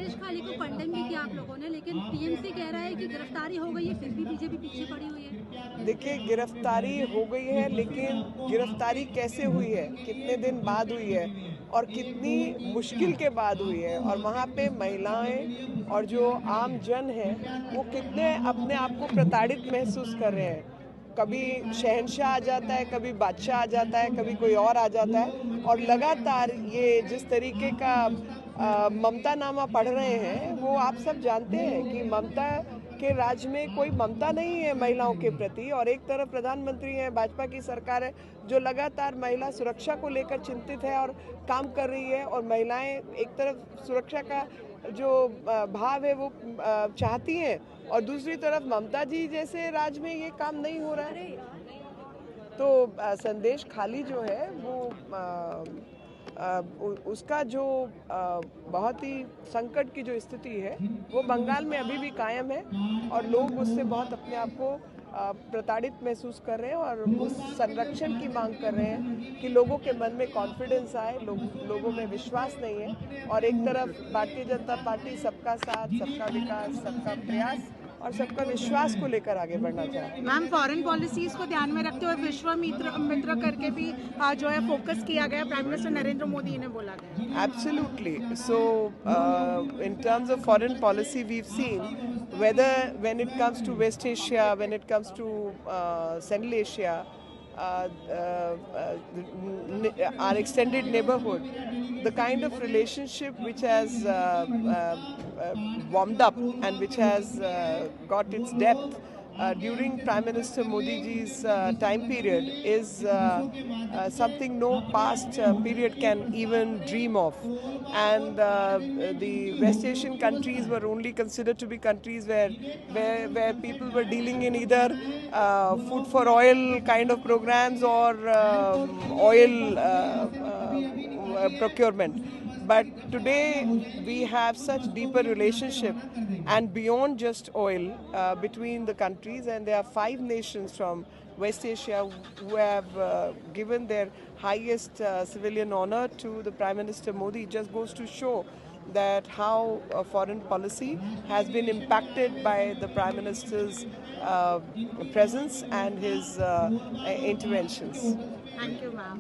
संदेश खाली को कंडेम भी किया आप लोगों ने, लेकिन टीएमसी कह रहा है कि गिरफ्तारी हो गई है फिर भी बीजेपी पीछे पड़ी हुई है। देखिए, गिरफ्तारी हो गई है, लेकिन गिरफ्तारी कैसे हुई है, कितने दिन बाद हुई है और कितनी मुश्किल के बाद हुई है, और वहाँ पे महिलाएं और जो आम जन है वो कितने अपने आप को प्रताड़ित महसूस कर रहे हैं। कभी शहंशाह आ जाता है, कभी बादशाह आ जाता है, कभी कोई और आ जाता है, और लगातार ये जिस तरीके का ममता नामा पढ़ रहे हैं, वो आप सब जानते हैं कि ममता के राज में कोई ममता नहीं है महिलाओं के प्रति। और एक तरफ प्रधानमंत्री है, भाजपा की सरकार है जो लगातार महिला सुरक्षा को लेकर चिंतित है और काम कर रही है, और महिलाएं एक तरफ सुरक्षा का जो भाव है वो चाहती हैं, और दूसरी तरफ ममता जी जैसे राज में ये काम नहीं हो रहा है। तो संदेश खाली जो है वो उसका जो बहुत ही संकट की जो स्थिति है वो बंगाल में अभी भी कायम है, और लोग उससे बहुत अपने आप को प्रताड़ित महसूस कर रहे हैं और उस संरक्षण की मांग कर रहे हैं कि लोगों के मन में कॉन्फिडेंस आए, लोगों में विश्वास नहीं है। और एक तरफ भारतीय जनता पार्टी सबका साथ, सबका विकास, सबका प्रयास और सबका विश्वास को लेकर आगे बढ़ना चाहती है। मैम, फॉरेन पॉलिसीज को ध्यान में रखते हुए विश्व मित्र करके भी जो है फोकस किया गया, प्राइम मिनिस्टर नरेंद्र मोदी ने बोला गया। Absolutely. So, in terms of foreign policy, we've seen whether when it comes to West Asia, when it comes to Central Asia, our extended neighborhood, the kind of relationship which has warmed up and which has got its depth during Prime Minister Modi ji's time period is something no past period can even dream of. And the West Asian countries were only considered to be countries where people were dealing in either food for oil kind of programs or oil procurement. But today we have such deeper relationship and beyond just oil between the countries, and there are 5 nations from West Asia who have given their highest civilian honor to the Prime Minister Modi. It just goes to show that how foreign policy has been impacted by the Prime Minister's presence and his interventions. Thank you, ma'am.